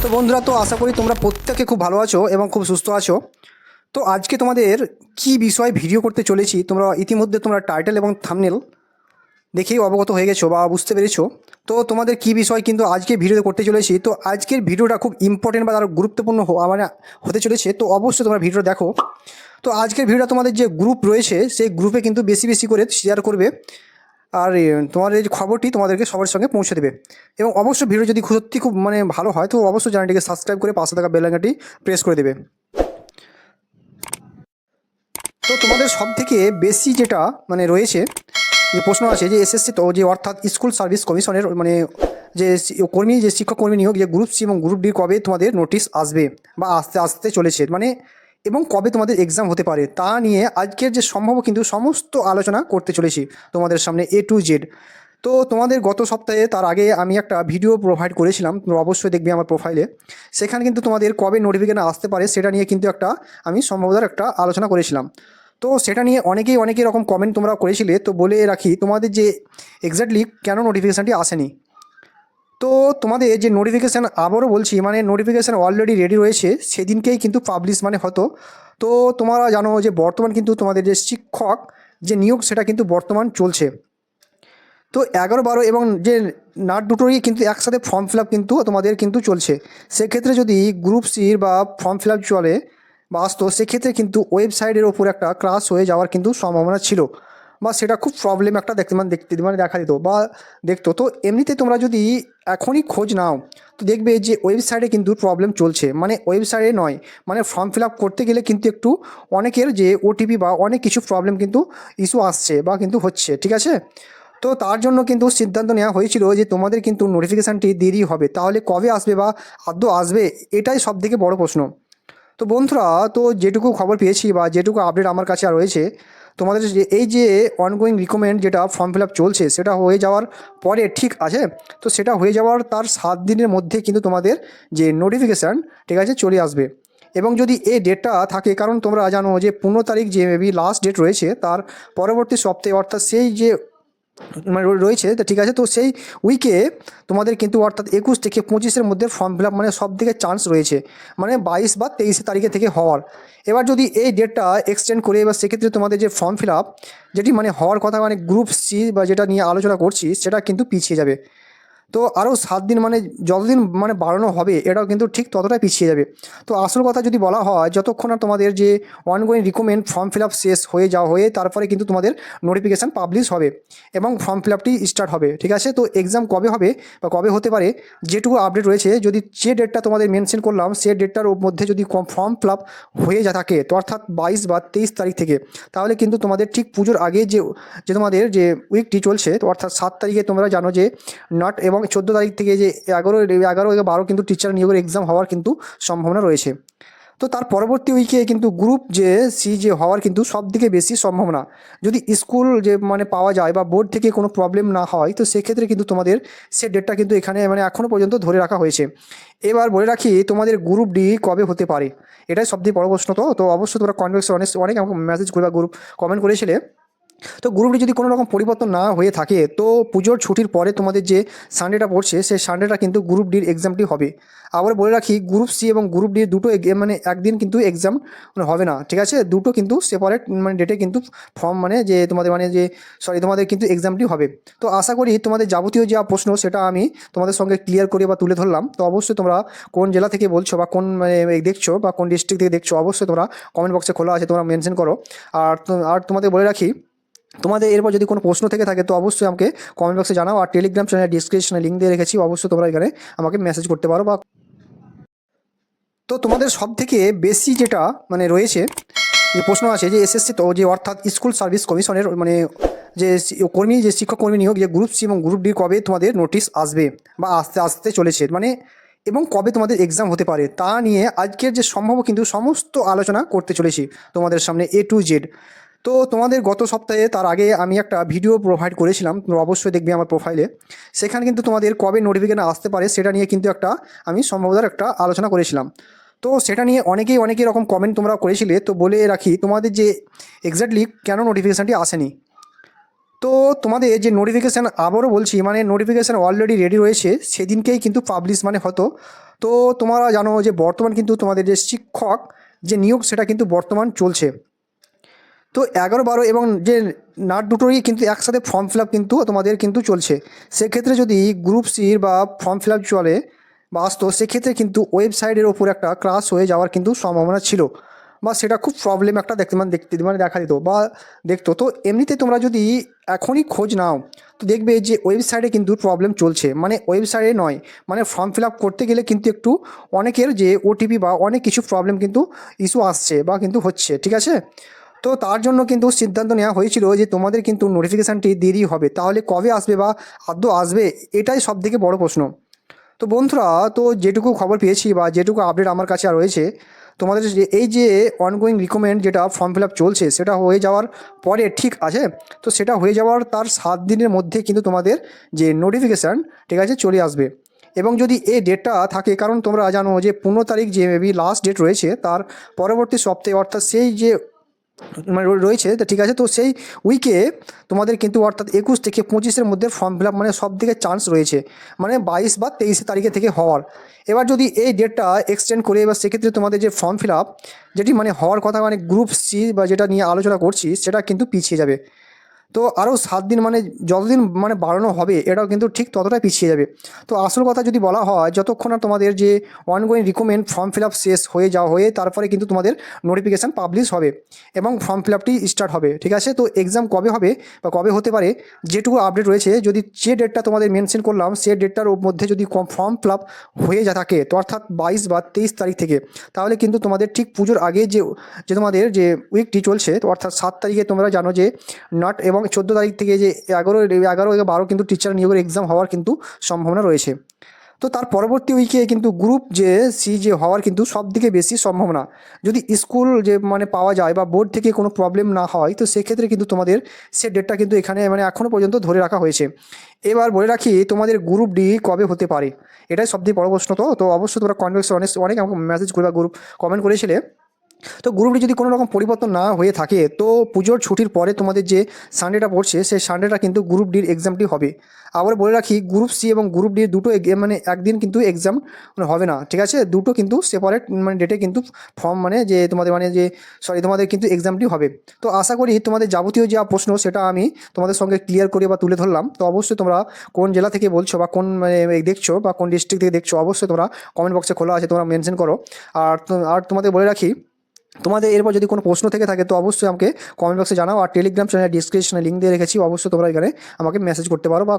তো বন্ধুরা, তো আশা করি তোমরা প্রত্যেকে খুব ভালো আছো এবং খুব সুস্থ আছো। তো আজকে তোমাদের কি বিষয় ভিডিও করতে চলেছি, তোমরা ইতিমধ্যে তোমরা টাইটেল এবং থাম্বনেল দেখেই অবগত হয়ে গেছো বা বুঝতে পেরেছো। তো তোমাদের কি বিষয় কিন্তু আজকে ভিডিও করতে চলেছি। তো আজকের ভিডিওটা খুব ইম্পর্টেন্ট বা আরও গুরুত্বপূর্ণ মানে হতে চলেছে, তো অবশ্যই তোমরা ভিডিওটা দেখো। তো আজকের ভিডিওটা তোমাদের যে গ্রুপ রয়েছে সেই গ্রুপে কিন্তু বেশি বেশি করে শেয়ার করবে, আর তোমার এই খবরটি তোমাদেরকে সবার সঙ্গে পৌঁছে দেবে। এবং অবশ্যই ভিডিও যদি সত্যি খুব মানে ভালো হয় তো অবশ্যই চ্যানেলটিকে সাবস্ক্রাইব করে পাশে থাকা বেল আইকনটি প্রেস করে দেবে। তো তোমাদের সব থেকে বেশি যেটা মানে রয়েছে যে প্রশ্ন আছে যে এসএসসি, তো যে অর্থাৎ স্কুল সার্ভিস কমিশনের মানে যে যে শিক্ষক কর্মী নিয়োগ, যে গ্রুপ সি এবং গ্রুপ ডি কবে তোমাদের নোটিশ আসবে বা আসতে আসতে চলেছে মানে, এবং কবে তোমাদের এক্সাম হতে পারে তা নিয়ে আজকের যে সম্ভব কিন্তু সমস্ত আলোচনা করতে চলেছি তোমাদের সামনে এ টু জেড। তো তোমাদের গত সপ্তাহে তার আগে আমি একটা ভিডিও প্রোভাইড করেছিলাম, তোমরা অবশ্যই দেখবে আমার প্রোফাইলে। সেখানে কিন্তু তোমাদের কবে নোটিফিকেশন আসতে পারে সেটা নিয়ে কিন্তু একটা আমি সম্ভবত একটা আলোচনা করেছিলাম। তো সেটা নিয়ে অনেকেই রকম কমেন্ট তোমরা করেছিলে। তো বলে রাখি তোমাদের যে এক্স্যাক্টলি কেন নোটিফিকেশানটি আসেনি। তো তোমাদের যে নোটিফিকেশান আবারও বলছি, মানে নোটিফিকেশান অলরেডি রেডি রয়েছে, সেদিনকেই কিন্তু পাবলিশ মানে হতো। তো তোমরা জানো যে বর্তমান কিন্তু তোমাদের যে শিক্ষক যে নিয়োগ সেটা কিন্তু বর্তমান চলছে। তো 11-12 এবং যে নাট দুটোরই কিন্তু একসাথে ফর্ম ফিল আপ কিন্তু তোমাদের কিন্তু চলছে। সেক্ষেত্রে যদি গ্রুপ সির বা ফর্ম ফিল আপ চলে বা আসতো, সেক্ষেত্রে কিন্তু ওয়েবসাইটের ওপর একটা ক্রাশ হয়ে যাওয়ার কিন্তু সম্ভাবনা ছিল, বা সেটা খুব প্রবলেম একটা দেখতে দেখা দিত বা দেখতো। তো এমনিতে তোমরা যদি এখনই খোঁজ নাও তো দেখবে যে ওয়েবসাইটে কিন্তু প্রবলেম চলছে, মানে ওয়েবসাইটে নয়, মানে ফর্ম ফিল আপ করতে গেলে কিন্তু একটু অনেকের যে ওটিপি বা অনেক কিছু প্রবলেম কিন্তু ইস্যু আসছে বা কিন্তু হচ্ছে, ঠিক আছে। তো তার জন্য কিন্তু সিদ্ধান্ত নেওয়া হয়েছিল যে তোমাদের কিন্তু নোটিফিকেশানটি দেরি হবে, তাহলে কবে আসবে বা আদৌ আসবে, এটাই সবথেকে বড় প্রশ্ন। তো বন্ধুরা, তো যেটুকু খবর পেয়েছি বা যেটুকু আপডেট আমার কাছে রয়েছে, তোমাদের যে এই যে অনগোয়িং রিকমেন্ড যেটা ফর্ম ফিল আপ চলছে সেটা হয়ে যাওয়ার পরে, ঠিক আছে, তো সেটা হয়ে যাওয়ার তার 7 দিনের মধ্যে কিন্তু তোমাদের যে নোটিফিকেশান, ঠিক আছে, চলে আসবে। এবং যদি এই ডেটটা থাকে, কারণ তোমরা জানো যে 15 তারিখ যে মেবি লাস্ট ডেট রয়েছে, তার পরবর্তী সপ্তাহে অর্থাৎ সেই যে মানে রয়েছে, তো ঠিক আছে, তো সেই উইকে তোমাদের কিন্তু অর্থাৎ 21 থেকে 25-এর মধ্যে ফর্ম ফিল আপ মানে সব থেকে চান্স রয়েছে, মানে 22 বা 23 তারিখে থেকে হওয়ার। এবার যদি এই ডেটটা এক্সটেন্ড করে, এবার সেক্ষেত্রে তোমাদের যে ফর্ম ফিল আপ যেটি মানে হওয়ার কথা, মানে গ্রুপ সি বা যেটা নিয়ে আলোচনা করছি, সেটা কিন্তু পিছিয়ে যাবে। তো আরও 7 দিন, মানে যতদিন মানে বাড়ানো হবে এটাও কিন্তু ঠিক ততটাই পিছিয়ে যাবে। তো আসল কথা যদি বলা হয়, যতক্ষণ না তোমাদের যে ongoing recommend form fill up শেষ হয়ে তারপরে কিন্তু তোমাদের নোটিফিকেশান পাবলিশ হবে এবং ফর্ম ফিল আপটি স্টার্ট হবে, ঠিক আছে। তো এক্সাম কবে হবে বা কবে হতে পারে, যেটুকু আপডেট রয়েছে, যদি যে ডেটটা তোমাদের মেনশন করলাম সেই ডেটটার মধ্যে যদি ফর্ম ফিল আপ হয়ে থাকে, তো অর্থাৎ 22 বা 23 তারিখ থেকে, তাহলে কিন্তু তোমাদের ঠিক পুজোর আগে যে যে তোমাদের যে উইকটি চলছে, তো অর্থাৎ 7 তারিখে তোমরা জানো যে নট, এবং 14 তারিখ থেকে যে 11 এবং 12 কিন্তু টিচার নিয়োগের এক্সাম হওয়ার কিন্তু সম্ভাবনা রয়েছে। তো তার পরবর্তী উইকে কিন্তু গ্রুপ যে সি যে হওয়ার কিন্তু সব থেকে বেশি সম্ভাবনা, যদি স্কুল যে মানে পাওয়া যায় বা বোর্ড থেকে কোনো প্রবলেম না হয়, তো সেক্ষেত্রে কিন্তু তোমাদের সে ডেটটা কিন্তু এখানে মানে এখনও পর্যন্ত ধরে রাখা হয়েছে। এবার বলে রাখি তোমাদের গ্রুপ ডি কবে হতে পারে, এটাই সবথেকে বড় প্রশ্ন। তো অবশ্যই তোমরা কমেন্ট বক্সে অনেক আমাকে মেসেজ করে বা গ্রুপ কমেন্ট করেছিলে। তো গ্রুপটি যদি কোনো রকম পরিবর্তন না হয়ে থাকে, তো পুজোর ছুটির পরে তোমাদের যে সানডেটা পড়ছে সেই সানডেটা কিন্তু গ্রুপ ডির এক্সামটি হবে। আবার বলে রাখি গ্রুপ সি এবং গ্রুপ ডির দুটো মানে একদিন কিন্তু এক্সাম হবে না, ঠিক আছে, দুটো কিন্তু সেপারেট মানে ডেটে কিন্তু ফর্ম মানে যে তোমাদের মানে যে তোমাদের কিন্তু এক্সামটি হবে। তো আশা করি তোমাদের যাবতীয় যা প্রশ্ন সেটা আমি তোমাদের সঙ্গে ক্লিয়ার করে বা তুলে ধরলাম। তো অবশ্যই তোমরা কোন জেলা থেকে বলছো বা কোন মানে দেখছো বা কোন ডিস্ট্রিক্ট থেকে দেখছো, অবশ্যই তোমরা কমেন্ট বক্সে খোলা আছে, তোমরা মেনশন করো। আর তোমাদের বলে রাখি, তোমাদের এরপর যদি কোনো প্রশ্ন থেকে থাকে তো অবশ্যই আমাকে কমেন্ট বক্সে জানাও, আর টেলিগ্রাম চ্যানেলের ডিসক্রিপশনে লিঙ্ক দিয়ে রেখেছি, অবশ্যই তোমরা এখানে আমাকে মেসেজ করতে পারো বা। তো তোমাদের সব থেকে বেশি যেটা মানে রয়েছে যে প্রশ্ন আছে যে এসএসসি, তো যে অর্থাৎ স্কুল সার্ভিস কমিশনের মানে যে যে শিক্ষক কর্মী নিয়োগ, যে গ্রুপ সি এবং গ্রুপ ডি কবে তোমাদের নোটিশ আসবে বা আসতে আসতে চলেছে মানে, এবং কবে তোমাদের এক্সাম হতে পারে তা নিয়ে আজকের যে সম্ভব কিন্তু সমস্ত আলোচনা করতে চলেছি তোমাদের সামনে এ টু জেড। তো তোমাদের গত সপ্তাহে তার আগে আমি একটা ভিডিও প্রোভাইড করেছিলাম, তোমরা অবশ্যই দেখবে আমার প্রোফাইলে। সেখানে কিন্তু তোমাদের কবে নোটিফিকেশন আসতে পারে সেটা নিয়ে কিন্তু একটা আমি সম্ভবত একটা আলোচনা করেছিলাম। তো সেটা নিয়ে অনেকেই রকম কমেন্ট তোমরা করেছিলে। তো বলে রাখি তোমাদের যে এক্স্যাক্টলি কেন নোটিফিকেশানটি আসেনি। তো তোমাদের যে নোটিফিকেশান আবারও বলছি, মানে নোটিফিকেশান অলরেডি রেডি রয়েছে, সেদিনকেই কিন্তু পাবলিশ মানে হতো। তো তোমরা জানো যে বর্তমান কিন্তু তোমাদের যে শিক্ষক যে নিয়োগ সেটা কিন্তু বর্তমান চলছে। তো 11, 12 এবং যে নাট দুটোরই কিন্তু একসাথে ফর্ম ফিল আপ কিন্তু তোমাদের কিন্তু চলছে। সেক্ষেত্রে যদি গ্রুপ সির বা ফর্ম ফিল আপ চলে বা আসতো, সেক্ষেত্রে কিন্তু ওয়েবসাইটের ওপর একটা ক্রাশ হয়ে যাওয়ার কিন্তু সম্ভাবনা ছিল, বা সেটা খুব প্রবলেম একটা দেখতে দেখা দিত বা দেখতো। তো এমনিতে তোমরা যদি এখনই খোঁজ নাও, তো দেখবে যে ওয়েবসাইটে কিন্তু প্রবলেম চলছে, মানে ওয়েবসাইটে নয়, মানে ফর্ম ফিল আপ করতে গেলে কিন্তু একটু অনেকের যে ওটিপি বা অনেক কিছু প্রবলেম কিন্তু ইস্যু আসছে বা কিন্তু হচ্ছে, ঠিক আছে। তো তার জন্য কিন্তু সিদ্ধান্ত নেওয়া হয়েছিল যে তোমাদের কিন্তু নোটিফিকেশানটি দেরি হবে, তাহলে কবে আসবে বা আদৌ আসবে, এটাই সবথেকে বড় প্রশ্ন। তো বন্ধুরা, তো যেটুকু খবর পেয়েছি বা যেটুকু আপডেট আমার কাছে আর রয়েছে, তোমাদের যে এই যে অনগোয়িং রিকমেন্ড যেটা ফর্ম ফিল আপ চলছে, সেটা হয়ে যাওয়ার পরে, ঠিক আছে, তো সেটা হয়ে যাওয়ার তার 7 দিনের মধ্যে কিন্তু তোমাদের যে নোটিফিকেশান, ঠিক আছে, চলে আসবে। এবং যদি এই ডেটটা থাকে, কারণ তোমরা জানো যে 15 তারিখ যে মেবি লাস্ট ডেট রয়েছে, তার পরবর্তী সপ্তাহে, অর্থাৎ সেই যে মানে রয়েছে, তো ঠিক আছে, তো সেই উইকে তোমাদের কিন্তু অর্থাৎ 21 থেকে 25-এর মধ্যে ফর্ম ফিল আপ মানে সব থেকে চান্স রয়েছে, মানে 22 বা 23 তারিখে থেকে হওয়ার। এবার যদি এই ডেটটা এক্সটেন্ড করে, এবার সেক্ষেত্রে তোমাদের যে ফর্ম ফিল আপ যেটি মানে হওয়ার কথা, মানে গ্রুপ সি বা যেটা নিয়ে আলোচনা করছি, সেটা কিন্তু পিছিয়ে যাবে। তো আরও 7 দিন, মানে যতদিন মানে বাড়ানো হবে, এটাও কিন্তু ঠিক ততটাই পিছিয়ে যাবে। তো আসল কথা যদি বলা হয়, যতক্ষণ না তোমাদের যে ongoing recommend form fill up শেষ হয়ে তারপরে কিন্তু তোমাদের নোটিফিকেশান পাবলিশ হবে এবং ফর্ম ফিল আপটি স্টার্ট হবে, ঠিক আছে। তো এক্সাম কবে হবে বা কবে হতে পারে, যেটুকু আপডেট রয়েছে, যদি যে ডেটটা তোমাদের মেনশন করলাম, সে ডেটটার মধ্যে যদি ফর্ম ফিল আপ হয়ে থাকে, তো অর্থাৎ 22 বা 23 তারিখ থেকে, তাহলে কিন্তু তোমাদের ঠিক পুজোর আগে যে যে তোমাদের যে উইকটি চলছে, তো অর্থাৎ 7 তারিখে তোমরা জানো যে নট, এবং 14 তারিখ থেকে যে 11, 12 কিন্তু টিচার নিয়োগের এক্সাম হওয়ার কিন্তু সম্ভাবনা রয়েছে। তো তার পরবর্তী উইকে কিন্তু গ্রুপ যে সি যে হওয়ার কিন্তু সবথেকে বেশি সম্ভাবনা, যদি স্কুল যে মানে পাওয়া যায় বা বোর্ড থেকে কোনো প্রবলেম না হয়, তো সেক্ষেত্রে কিন্তু তোমাদের সে ডেটটা কিন্তু এখানে মানে এখনও পর্যন্ত ধরে রাখা হয়েছে। এবার বলে রাখি, তোমাদের গ্রুপ ডি কবে হতে পারে, এটাই সবথেকে বড় প্রশ্ন। তো অবশ্যই তোমরা কমেন্ট বক্সে অনেক অনেক আমাকে মেসেজ করে বা গ্রুপ কমেন্ট করেছিলে। তো গ্রুপটি যদি কোনো রকম পরিবর্তন না হয়ে থাকে, তো পুজোর ছুটির পরে তোমাদের যে সানডেটা পড়ছে, সেই সানডেটা কিন্তু গ্রুপ ডির এক্সামটি হবে। আবার বলে রাখি, গ্রুপ সি এবং গ্রুপ ডির দুটো মানে একদিন কিন্তু এক্সাম মানে হবে না, ঠিক আছে, দুটো কিন্তু সেপারেট মানে ডেটে কিন্তু ফর্ম মানে যে তোমাদের মানে যে সরি তোমাদের কিন্তু এক্সামটি হবে। তো আশা করি তোমাদের যাবতীয় যা প্রশ্ন, সেটা আমি তোমাদের সঙ্গে ক্লিয়ার করে বা তুলে ধরলাম। তো অবশ্যই তোমরা কোন জেলা থেকে বলছো বা কোন মানে দেখছো বা কোন ডিস্ট্রিক্ট থেকে দেখছো, অবশ্যই তোমরা কমেন্ট বক্সে খোলা আছে, তোমরা মেনশন করো। আর তোমাদের বলে রাখি, তোমাদের এরপর যদি কোনো প্রশ্ন থেকে থাকে, তো অবশ্যই আমাকে কমেন্ট বক্সে জানাও। আর টেলিগ্রাম চ্যানেল ডিসক্রিপশনে লিঙ্ক দিয়ে রেখেছি, অবশ্যই তোমরা এখানে আমাকে মেসেজ করতে পারো বা